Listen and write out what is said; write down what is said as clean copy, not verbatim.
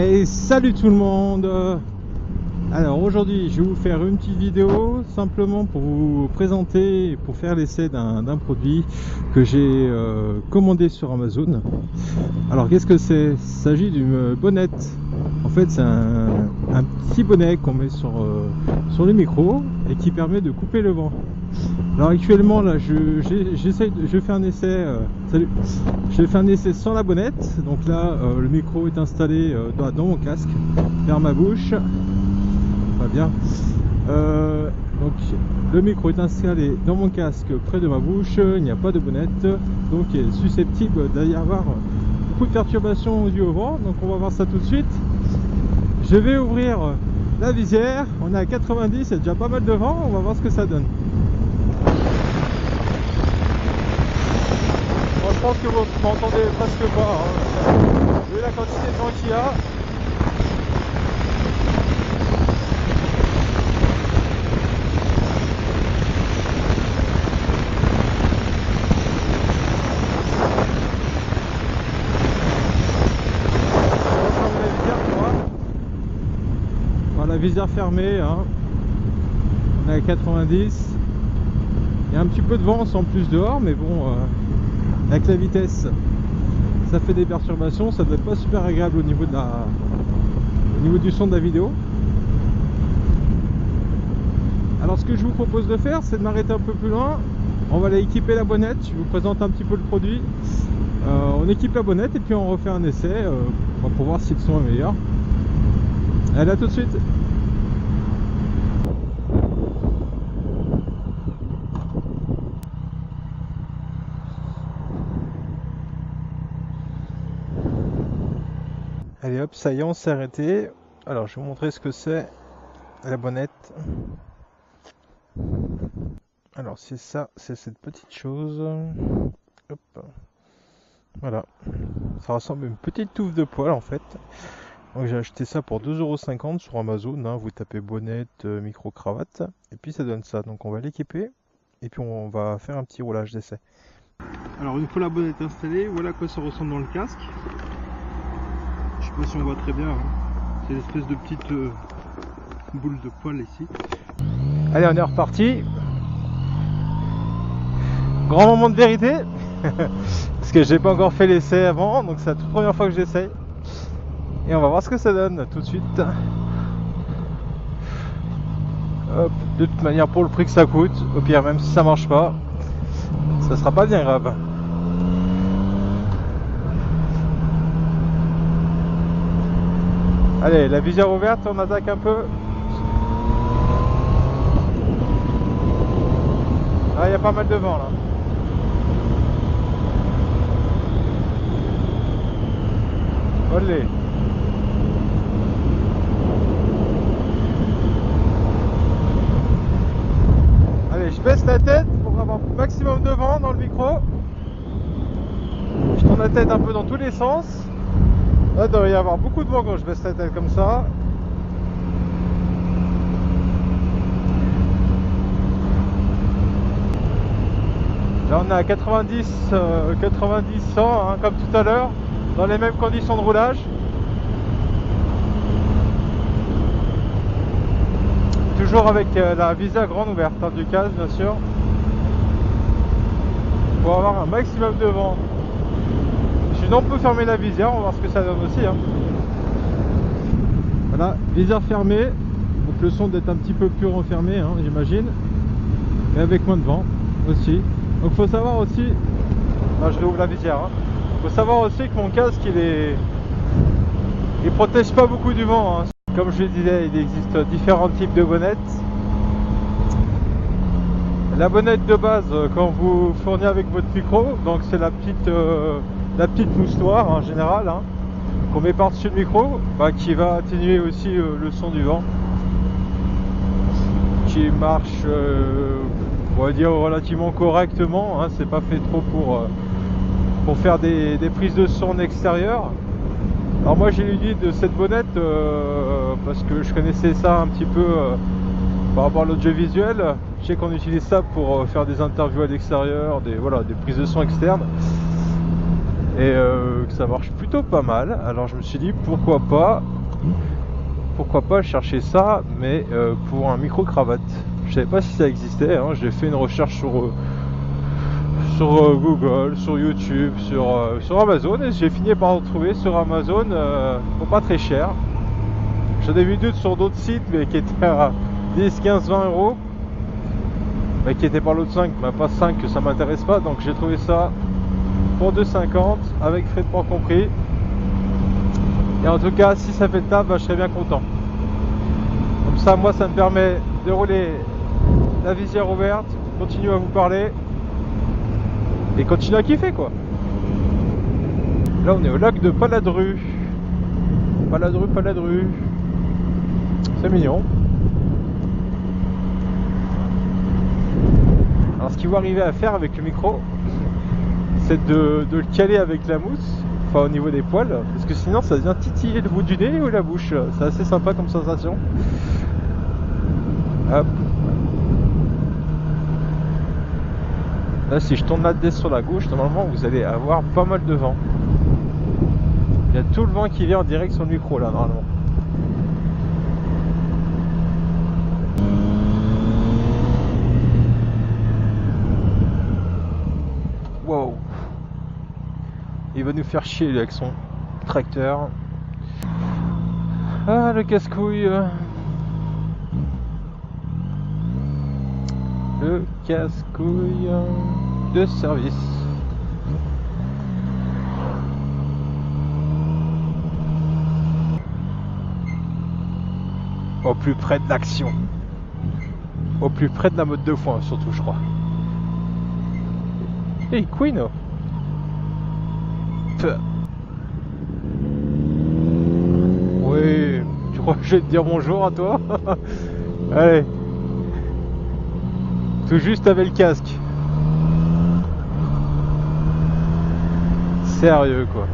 Et salut tout le monde. Alors aujourd'hui je vais vous faire une petite vidéo simplement pour vous présenter et pour faire l'essai d'un produit que j'ai commandé sur Amazon. Alors qu'est-ce que c'est? Il s'agit d'une bonnette. En fait c'est un petit bonnet qu'on met sur le micro et qui permet de couper le vent. Alors actuellement là je fais un essai je fais un essai sans la bonnette. Donc là le micro est installé dans mon casque vers ma bouche. Pas bien. Donc le micro est installé dans mon casque près de ma bouche, il n'y a pas de bonnette, donc il est susceptible d'y avoir beaucoup de perturbations dues au vent. Donc on va voir ça tout de suite. Je vais ouvrir la visière, on est à 90, il y a déjà pas mal de vent, on va voir ce que ça donne. Bon, je pense que vous m'entendez presque pas, hein. Vu la quantité de vent qu'il y a. La visière fermée, hein. On est à 90. Il y a un petit peu de vent en plus dehors, mais bon, avec la vitesse, ça fait des perturbations. Ça doit être pas super agréable au niveau du son de la vidéo. Alors ce que je vous propose de faire, c'est de m'arrêter un peu plus loin. On va aller équiper la bonnette. Je vous présente un petit peu le produit. On équipe la bonnette et puis on refait un essai pour voir si le son est meilleur. Allez, à tout de suite. Allez hop, ça y est, on s'est arrêté. Alors je vais vous montrer ce que c'est la bonnette. Alors c'est ça, c'est cette petite chose. Hop. Voilà. Ça ressemble à une petite touffe de poil en fait. Donc j'ai acheté ça pour 2,50 € sur Amazon, hein. Vous tapez bonnette, micro-cravate, et puis ça donne ça. Donc on va l'équiper, et puis on va faire un petit roulage d'essai. Alors une fois la bonnette installée, voilà à quoi ça ressemble dans le casque. Je sais pas si on voit très bien, hein. C'est l'espèce de petite boule de poil ici. Allez, on est reparti. Grand moment de vérité, parce que j'ai pas encore fait l'essai avant, donc c'est la toute première fois que j'essaye. Et on va voir ce que ça donne tout de suite. Hop, de toute manière, pour le prix que ça coûte, au pire, même si ça marche pas, ça sera pas bien grave. Allez, la visière ouverte, on attaque un peu. Ah, il y a pas mal de vent là. Olé. Allez, je baisse la tête pour avoir le maximum de vent dans le micro. Je tourne la tête un peu dans tous les sens. Là, il doit y avoir beaucoup de vent quand je baisse la tête comme ça. Là, on est à 90, 90, 100, hein, comme tout à l'heure, dans les mêmes conditions de roulage. Toujours avec la visière grande ouverte, hein, du casque bien sûr, pour avoir un maximum de vent. Sinon on peut fermer la visière, on va voir ce que ça donne aussi, hein. Voilà, visière fermée, donc le son doit être un petit peu plus renfermé, hein, j'imagine, et avec moins de vent aussi. Donc faut savoir aussi, là je réouvre la visière, hein. Faut savoir aussi que mon casque il protège pas beaucoup du vent, hein. Comme je le disais, il existe différents types de bonnettes. La bonnette de base, quand vous fournissez avec votre micro, donc c'est la petite mousse noire en général, hein, qu'on met par-dessus le micro, qui va atténuer aussi le son du vent, qui marche, on va dire, relativement correctement, hein. C'est pas fait trop pour faire des prises de son en extérieur. Alors moi j'ai eu l'idée de cette bonnette parce que je connaissais ça un petit peu par rapport à l'audiovisuel. Je sais qu'on utilise ça pour faire des interviews à l'extérieur, des prises de son externes, et que ça marche plutôt pas mal. Alors je me suis dit pourquoi pas pourquoi pas chercher ça, mais pour un micro-cravate. Je savais pas si ça existait, hein. J'ai fait une recherche sur Google, sur YouTube, sur Amazon, et j'ai fini par en trouver sur Amazon pour pas très cher. J'en ai vu d'autres sur d'autres sites, mais qui étaient à 10, 15, 20 euros, mais qui étaient pas l'autre 5, mais pas 5 que ça m'intéresse pas, donc j'ai trouvé ça pour 2,50 avec frais de port compris. Et en tout cas, si ça fait le taf, bah, je serais bien content. Comme ça, moi, ça me permet de rouler la visière ouverte, continuer à vous parler et continuer à kiffer, quoi. Là, on est au lac de Paladru. Paladru. C'est mignon. Alors, ce qu'il faut arriver à faire avec le micro, c'est de le caler avec la mousse, enfin au niveau des poils, parce que sinon ça vient titiller le bout du nez ou la bouche. C'est assez sympa comme sensation. Hop. Là, si je tourne la tête sur la gauche, normalement vous allez avoir pas mal de vent. Il y a tout le vent qui vient en direct sur le micro là, normalement. Wow. Il va nous faire chier lui, avec son tracteur. Ah, le casse-couille. Le casse-couille de service. Au plus près de l'action. Au plus près de la mode de foin, surtout, je crois. Hey, Queen. Oui, tu crois que je vais te dire bonjour à toi? Allez. Tout juste avec le casque. Sérieux, quoi.